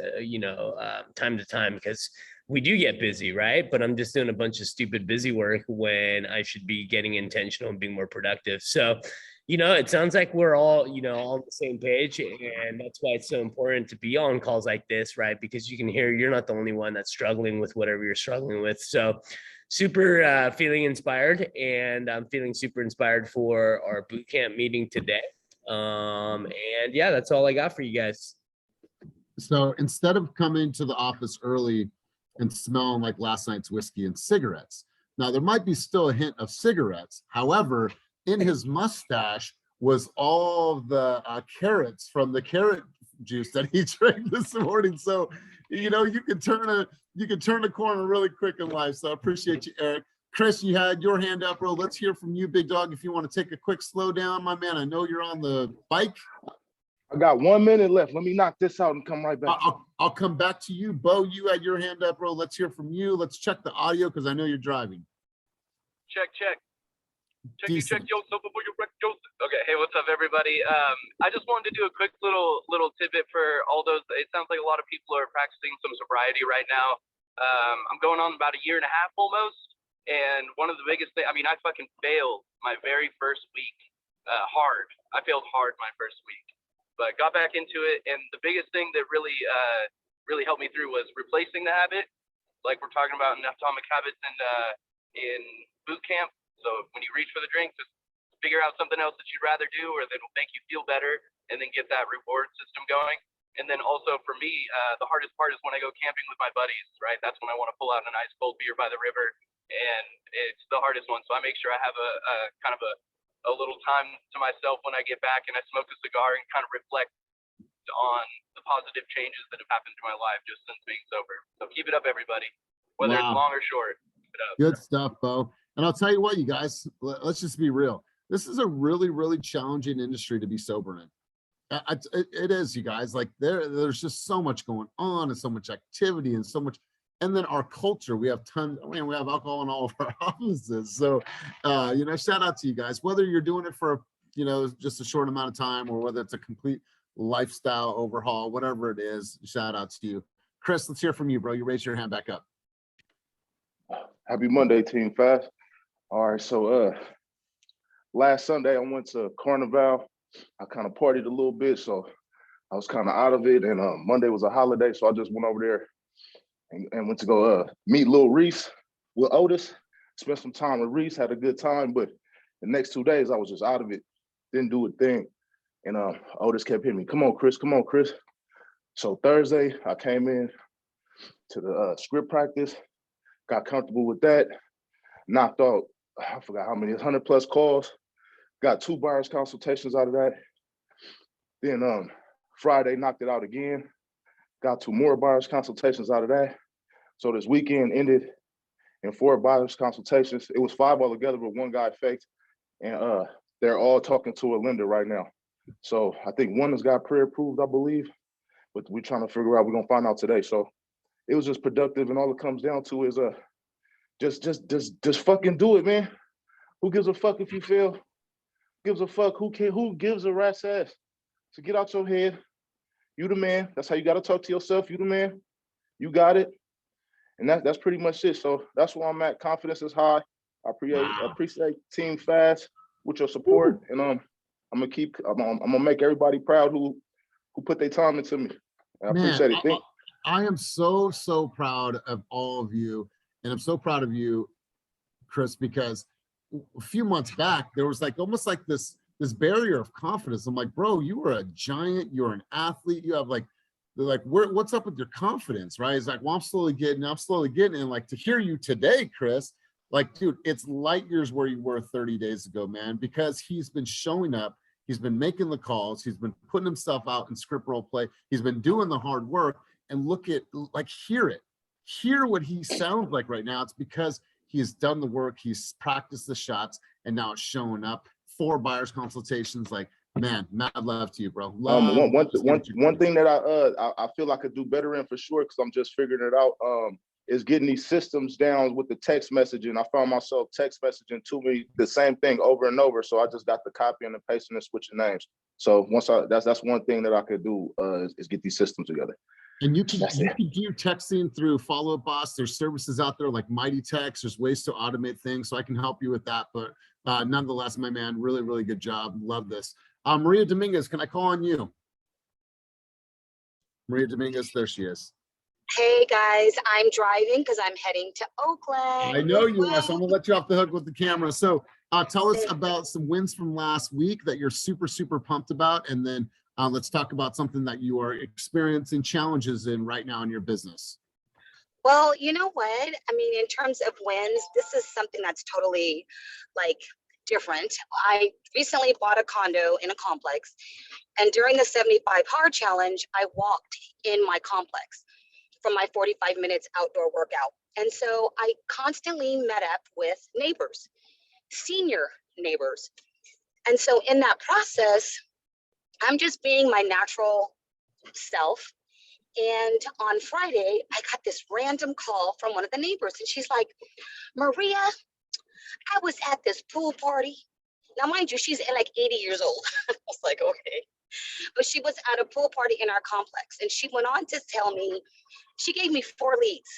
time to time, because we do get busy, right? But I'm just doing a bunch of stupid busy work when I should be getting intentional and being more productive. So, it sounds like we're all, all on the same page. And that's why it's so important to be on calls like this, right? Because you can hear you're not the only one that's struggling with whatever you're struggling with. So super feeling inspired, and I'm feeling super inspired for our boot camp meeting today. And yeah, that's all I got for you guys. So instead of coming to the office early and smelling like last night's whiskey and cigarettes, now there might be still a hint of cigarettes. However, in his mustache was all the carrots from the carrot juice that he drank this morning. So, you can turn a corner really quick in life. So I appreciate you, Eric. Chris, you had your hand up, bro. Let's hear from you, big dog. If you want to take a quick slow down, my man. I know you're on the bike. I got 1 minute left. Let me knock this out and come right back. I'll come back to you. Bo, you had your hand up, bro. Let's hear from you. Let's check the audio because I know you're driving. Check. Check Joseph before you wreck Joseph. Okay, hey, what's up, everybody? I just wanted to do a quick little tidbit for all those. It sounds like a lot of people are practicing some sobriety right now. I'm going on about 1.5 years almost, and one of the biggest things, I fucking failed my very first week hard. I failed hard my first week, but got back into it. And the biggest thing that really helped me through was replacing the habit, like we're talking about in Atomic Habits and in boot camp. So when you reach for the drink, just figure out something else that you'd rather do or that'll make you feel better, and then get that reward system going. And then also for me, the hardest part is when I go camping with my buddies, right? That's when I want to pull out an ice cold beer by the river, and it's the hardest one. So I make sure I have a kind of a little time to myself when I get back, and I smoke a cigar and kind of reflect on the positive changes that have happened to my life just since being sober. So keep it up, everybody, whether it's long or short. Keep it up. Good stuff, Bo. And I'll tell you what, you guys, let's just be real. This is a really, really challenging industry to be sober in. It is, you guys. Like there's just so much going on and so much activity and so much. And then our culture, we have tons. We have alcohol in all of our offices. So, shout out to you guys. Whether you're doing it for just a short amount of time, or whether it's a complete lifestyle overhaul, whatever it is, shout out to you. Chris, let's hear from you, bro. You raise your hand back up. Happy Monday, Team Fast. All right, so last Sunday I went to Carnival. I kind of partied a little bit, so I was kind of out of it. And Monday was a holiday, so I just went over there and went to go meet Lil Reese with Otis. Spent some time with Reese, had a good time. But the next 2 days I was just out of it, didn't do a thing. And Otis kept hitting me, come on, Chris. So Thursday I came in to the script practice, got comfortable with that, knocked out, I forgot how many, 100 plus calls, got 2 buyers consultations out of that. Then Friday knocked it out again, got 2 more buyers consultations out of that. So this weekend ended in 4 buyers consultations. It was 5 altogether, but 1 guy faked, and they're all talking to a lender right now. So I think 1 has got pre-approved, I believe, but we're trying to figure out, we're gonna find out today. So it was just productive, and all it comes down to is just fucking do it, man. Who gives a fuck if you fail? Who gives a fuck? Who gives a rat's ass? So get out your head. You the man. That's how you gotta talk to yourself. You the man. You got it. And that's pretty much it. So that's where I'm at. Confidence is high. I appreciate Team Fast with your support. And I'm gonna make everybody proud who put their time into me. I appreciate it. I am so proud of all of you, and I'm so proud of you, Chris, because a few months back there was like almost like this barrier of confidence. I'm like, bro, you are a giant, you're an athlete, you have like, they're like, what's up with your confidence, right? It's like, well, I'm slowly getting, and like to hear you today, Chris, like, dude, it's light years where you were 30 days ago, man, because he's been showing up, he's been making the calls, he's been putting himself out in script role play, he's been doing the hard work, and look at, like, hear what he sounds like right now. It's because he has done the work, he's practiced the shots, and now it's showing up. 4 buyers consultations, like, man, mad love to you, bro. One thing that I feel I could do better in for sure, because I'm just figuring it out, is getting these systems down with the text messaging. I found myself text messaging to me the same thing over and over, so I just got the copying and pasting and switching names. So that's one thing that I could do, is get these systems together. And you can do texting through Follow Up Boss. There's services out there like Mighty Text. There's ways to automate things, so I can help you with that. But nonetheless, my man, really good job. Love this. Maria Dominguez, can I call on you? Maria Dominguez, there she is. Hey guys, I'm driving because I'm heading to Oakland. I know you are, so I'm gonna let you off the hook with the camera. So tell us about some wins from last week that you're super pumped about, and then let's talk about something that you are experiencing challenges in right now in your business. Well, you know what? I mean, in terms of wins, this is something that's totally like different. I recently bought a condo in a complex, and during the 75 hard challenge, I walked in my complex for my 45 minutes outdoor workout. And so I constantly met up with neighbors, senior neighbors. And so in that process, I'm just being my natural self. And on Friday, I got this random call from one of the neighbors, and she's like, Maria, I was at this pool party. Now, mind you, she's like 80 years old. I was like, okay. But she was at a pool party in our complex, and she went on to tell me, she gave me 4 leads.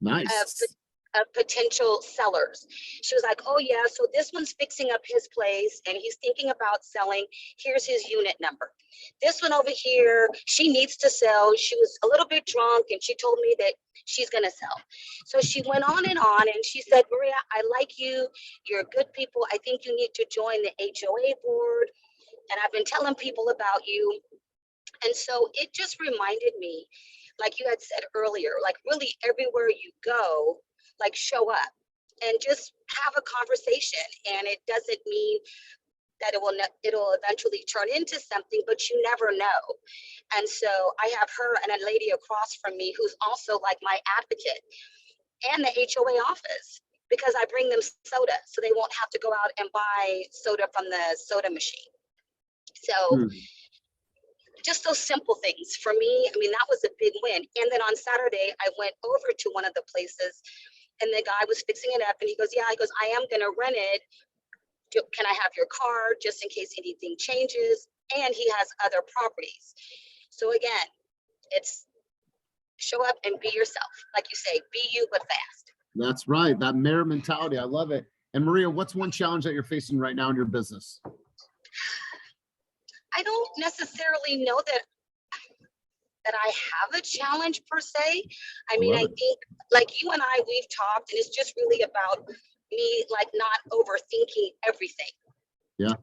Nice. Of potential sellers. She was like, oh yeah, so this one's fixing up his place and he's thinking about selling. Here's his unit number. This one over here, she needs to sell. She was a little bit drunk and she told me that she's gonna sell. So she went on and she said, Maria, I like you. You're good people. I think you need to join the HOA board. And I've been telling people about you. And so it just reminded me, like you had said earlier, like really everywhere you go, like show up and just have a conversation. And it doesn't mean that it'll eventually turn into something, but you never know. And so I have her and a lady across from me who's also like my advocate, and the HOA office, because I bring them soda so they won't have to go out and buy soda from the soda machine. So just those simple things for me. I mean, that was a big win. And then on Saturday, I went over to one of the places and the guy was fixing it up and he goes, yeah, he goes, I am going to rent it. Can I have your card just in case anything changes? And he has other properties. So again, it's show up and be yourself. Like you say, be you, but fast. That's right. That mayor mentality. I love it. And Maria, what's one challenge that you're facing right now in your business? I don't necessarily know that I have a challenge per se. I mean, I think like you and I, we've talked, and it's just really about me like not overthinking everything. Yeah.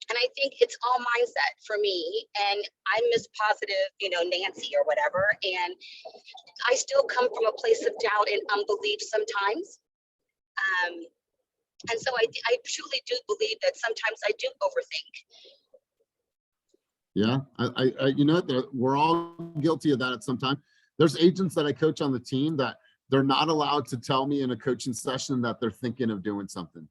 And I think it's all mindset for me. And I'm Miss Positive, Nancy or whatever. And I still come from a place of doubt and unbelief sometimes. And so I truly do believe that sometimes I do overthink. Yeah, we're all guilty of that at some time. There's agents that I coach on the team that they're not allowed to tell me in a coaching session that they're thinking of doing something.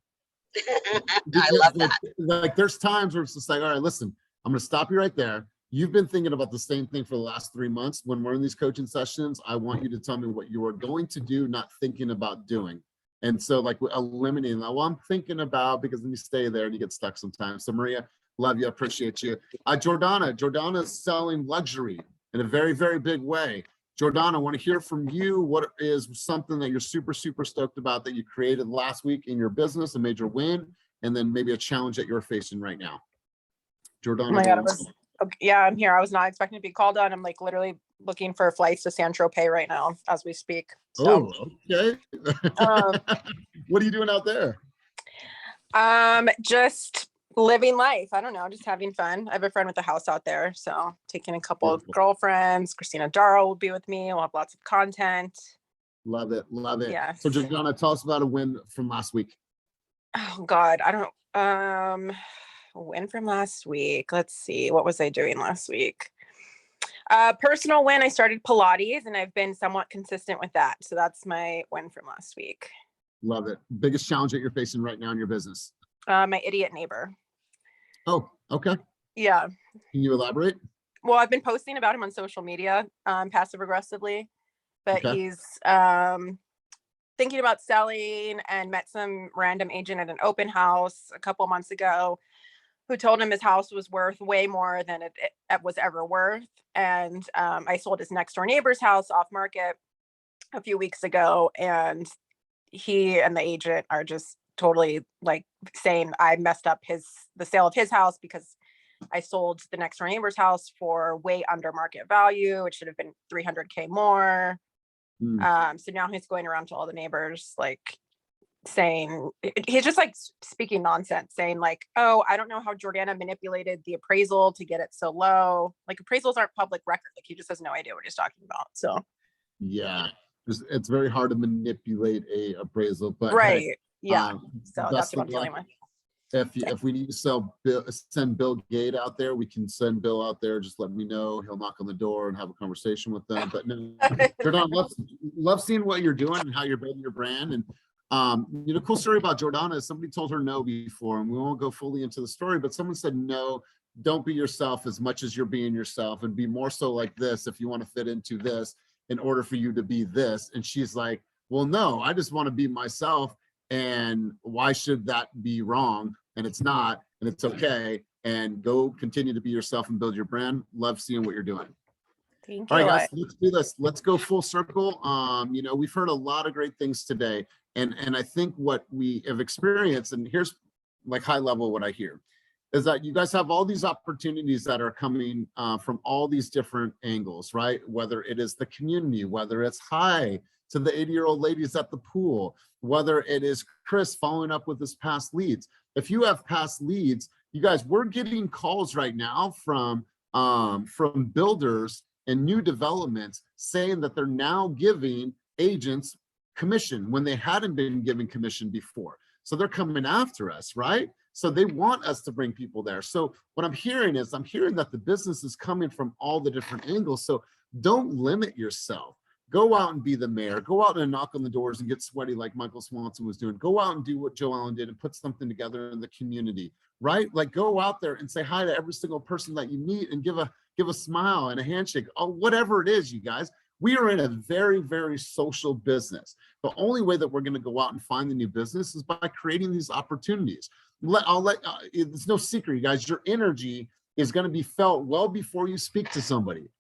I love that. Like there's times where it's just like, all right, listen, I'm going to stop you right there. You've been thinking about the same thing for the last 3 months. When we're in these coaching sessions, I want you to tell me what you are going to do, not thinking about doing. And so like eliminating that, well, I'm thinking about, because then you stay there and you get stuck sometimes. So Maria, love you, appreciate you. Jordana's selling luxury in a very, very big way. Jordana, I want to hear from you. What is something that you're super stoked about that you created last week in your business, a major win? and then maybe a challenge that you're facing right now. Jordana. Oh my God, okay, yeah, I'm here. I was not expecting to be called on. I'm like literally looking for flights to San Tropez right now as we speak. So, oh, okay. What are you doing out there? Just living life. I don't know, just having fun. I have a friend with a house out there, so taking a couple of girlfriends. Christina Darrow will be with me. We'll have lots of content. Love it, love it. Yeah. So Jordana, tell us about a win from last week. Oh God, I don't. A win from last week. Let's see, what was I doing last week? Personal win. I started Pilates, and I've been somewhat consistent with that. So that's my win from last week. Love it. Biggest challenge that you're facing right now in your business? My idiot neighbor. Oh, okay. Yeah. Can you elaborate? Well, I've been posting about him on social media, passive aggressively, but Okay. he's thinking about selling and met some random agent at an open house a couple months ago who told him his house was worth way more than it was ever worth. And I sold his next door neighbor's house off market a few weeks ago, and he and the agent are just totally like saying I messed up the sale of his house because I sold the next door neighbor's house for way under market value. It should have been 300K more. So now he's going around to all the neighbors, like saying, he's just like speaking nonsense, saying like, oh, I don't know how Jordana manipulated the appraisal to get it so low. Like appraisals aren't public record. Like he just has no idea what he's talking about. So yeah, it's very hard to manipulate a appraisal, but right. Hey, Yeah. So that's best what I'm of dealing luck. with. If we need to send Bill Gate out there, we can send Bill out there. Just let me know. He'll knock on the door and have a conversation with them. But no, Jordana, love seeing what you're doing and how you're building your brand. And cool story about Jordana is somebody told her no before, and we won't go fully into the story, but someone said no, don't be yourself as much as you're being yourself, and be more so like this if you want to fit into this in order for you to be this. And she's like, well, no, I just want to be myself. And why should that be wrong? And it's not, and it's okay. And go continue to be yourself and build your brand. Love seeing what you're doing. Thank All you. right, guys, let's do this. Let's go full circle. We've heard a lot of great things today. And I think what we have experienced, and here's like high level what I hear, is that you guys have all these opportunities that are coming from all these different angles, right? Whether it is the community, whether it's hi to the 80-year-old ladies at the pool, whether it is Chris following up with his past leads. If you have past leads, you guys, we're getting calls right now from builders and new developments saying that they're now giving agents commission when they hadn't been given commission before. So they're coming after us, right? So they want us to bring people there. So what I'm hearing is that the business is coming from all the different angles. So don't limit yourself. Go out and be the mayor. Go out and knock on the doors and get sweaty like Michael Swanson was doing. Go out and do what Joe Allen did and put something together in the community, right? Like go out there and say hi to every single person that you meet and give a smile and a handshake. Oh, whatever it is, you guys. We are in a very, very social business. The only way that we're going to go out and find the new business is by creating these opportunities. It's no secret, you guys, your energy is going to be felt well before you speak to somebody.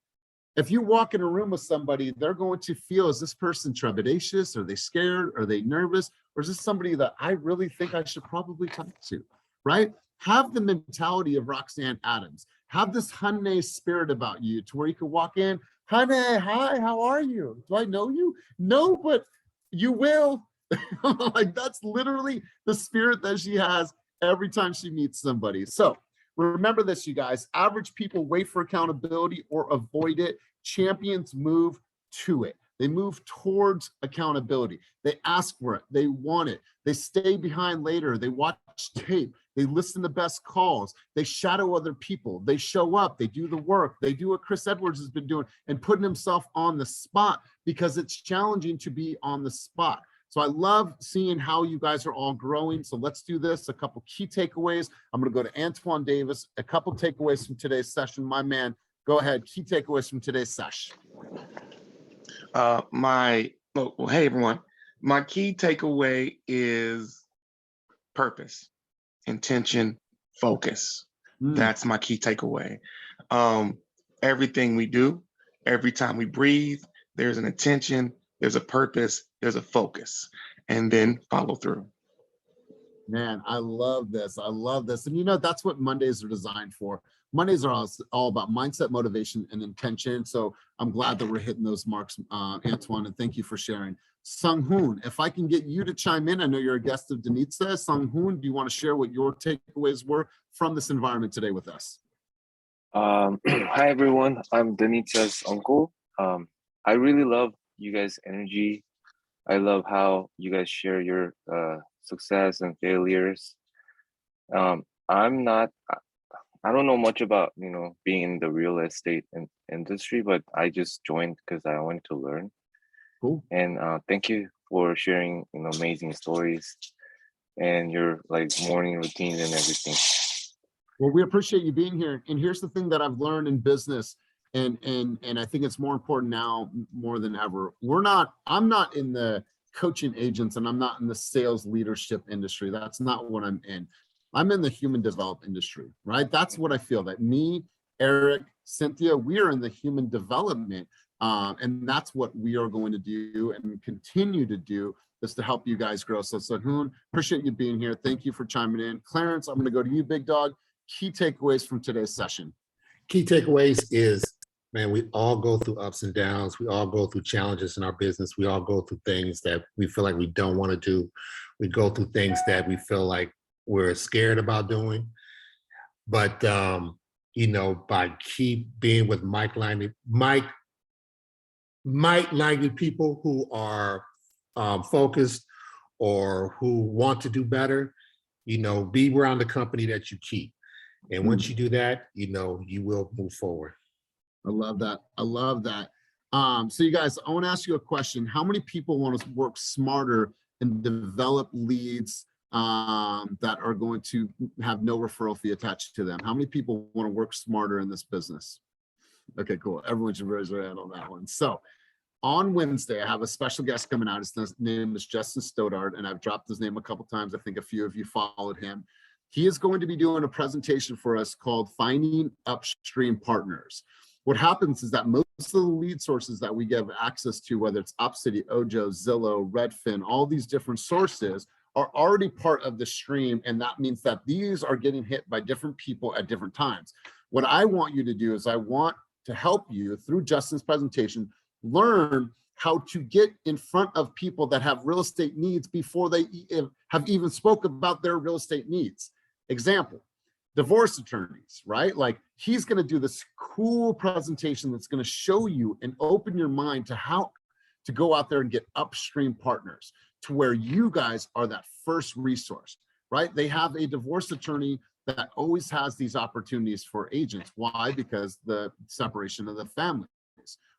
If you walk in a room with somebody, they're going to feel, is this person trepidatious? Are they scared? Are they nervous? Or is this somebody that I really think I should probably talk to, right? Have the mentality of Roxanne Adams. Have this honey spirit about you to where you can walk in, honey, hi, how are you? Do I know you? No, but you will. Like that's literally the spirit that she has every time she meets somebody. So remember this, you guys. Average people wait for accountability or avoid it. Champions move to it. They move towards accountability. They ask for it. They want it. They stay behind later. They watch tape. They listen to best calls. They shadow other people. They show up. They do the work. They do what Chris Edwards has been doing and putting himself on the spot because it's challenging to be on the spot. So I love seeing how you guys are all growing. So let's do this. A couple key takeaways. I'm going to go to Antoine Davis. A couple takeaways from today's session. My man, go ahead. Key takeaways from today's session. Hey everyone. My key takeaway is purpose, intention, focus. That's my key takeaway. Everything we do, every time we breathe, there's an intention, there's a purpose, there's a focus, and then follow through. Man, I love this. I love this. And you know, that's what Mondays are designed for. Mondays are all about mindset, motivation, and intention. So I'm glad that we're hitting those marks, Antoine, and thank you for sharing. Sung Hoon, if I can get you to chime in, I know you're a guest of Denitsa. Sung Hoon, do you want to share what your takeaways were from this environment today with us? Hi everyone, I'm Denitsa's uncle. I really love you guys' energy. I love how you guys share your success and failures. I'm not, I don't know much about, you know, being in the real estate industry, but I just joined because I wanted to learn. Cool. And thank you for sharing, you know, amazing stories and your like morning routines and everything. Well, we appreciate you being here. And here's the thing that I've learned in business, and I think it's more important now more than ever. I'm not in the coaching agents, and I'm not in the sales leadership industry. That's not what I'm in. I'm in the human development industry, right? That's what I feel, that me, Eric, Cynthia, we are in the human development. And that's what we are going to do and continue to do, is to help you guys grow. So Sahun, appreciate you being here. Thank you for chiming in. Clarence, I'm going to go to you, big dog. Key takeaways from today's session. Key takeaways is, man, we all go through ups and downs. We all go through challenges in our business. We all go through things that we feel like we don't want to do. We go through things that we feel like we're scared about doing. But, you know, by keep being with like-minded people who are focused or who want to do better, you know, be around the company that you keep. And once you do that, you know, you will move forward. I love that. I love that. So you guys, I want to ask you a question. How many people want to work smarter and develop leads that are going to have no referral fee attached to them? How many people want to work smarter in this business? Okay, cool. Everyone should raise their hand on that one. So on Wednesday, I have a special guest coming out. His name is Justin Stoddard, and I've dropped his name a couple times. I think a few of you followed him. He is going to be doing a presentation for us called Finding Upstream Partners. What happens is that most of the lead sources that we give access to, whether it's Upcity, Ojo, Zillow, Redfin, all these different sources, are already part of the stream. And that means that these are getting hit by different people at different times. What I want you to do is I want to help you through Justin's presentation, learn how to get in front of people that have real estate needs before they have even spoke about their real estate needs. Example, divorce attorneys, right? Like, he's going to do this cool presentation that's going to show you and open your mind to how to go out there and get upstream partners to where you guys are that first resource, right? They have a divorce attorney that always has these opportunities for agents. Why? Because the separation of the families.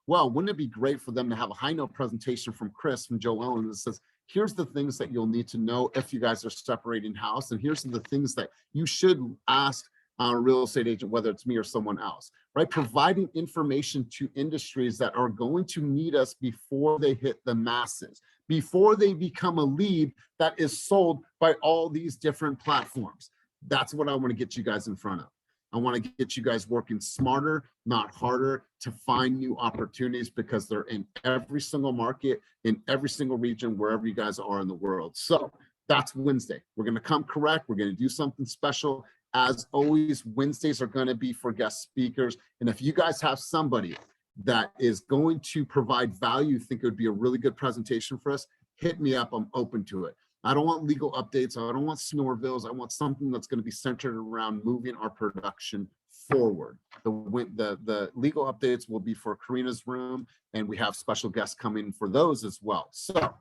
Well, wouldn't it be great for them to have a high note presentation from Chris, from Joe Ellen, that says, here's the things that you'll need to know if you guys are separating house, and here's the things that you should ask a real estate agent, whether it's me or someone else, right? Providing information to industries that are going to need us before they hit the masses, before they become a lead that is sold by all these different platforms. That's what I want to get you guys in front of. I want to get you guys working smarter, not harder, to find new opportunities, because they're in every single market, in every single region, wherever you guys are in the world. So that's Wednesday. We're going to come correct. We're going to do something special. As always, Wednesdays are going to be for guest speakers. And if you guys have somebody that is going to provide value, think it would be a really good presentation for us, hit me up. I'm open to it. I don't want legal updates. I don't want Snorvilles. I want something that's going to be centered around moving our production forward. The legal updates will be for Karina's room, and we have special guests coming for those as well. So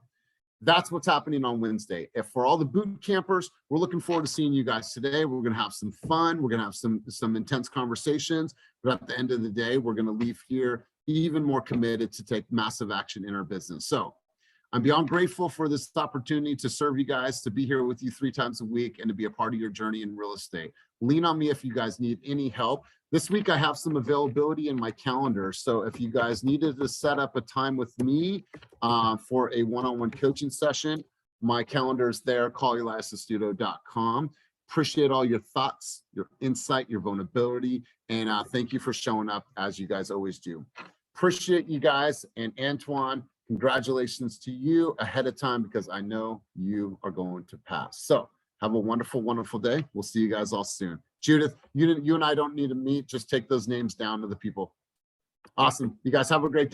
that's what's happening on Wednesday. If for all the boot campers, we're looking forward to seeing you guys today. We're going to have some fun. We're going to have some intense conversations. But at the end of the day, we're going to leave here even more committed to take massive action in our business. So I'm beyond grateful for this opportunity to serve you guys, to be here with you 3 times a week, and to be a part of your journey in real estate. Lean on me if you guys need any help. This week, I have some availability in my calendar. So if you guys needed to set up a time with me for a one-on-one coaching session, my calendar is there, calleliasastudio.com. Appreciate all your thoughts, your insight, your vulnerability, and thank you for showing up as you guys always do. Appreciate you guys. And Antoine, congratulations to you ahead of time, because I know you are going to pass. So Have a wonderful, wonderful day. We'll see you guys all soon. Judith, you and I don't need to meet. Just take those names down to the people. Awesome. You guys have a great day.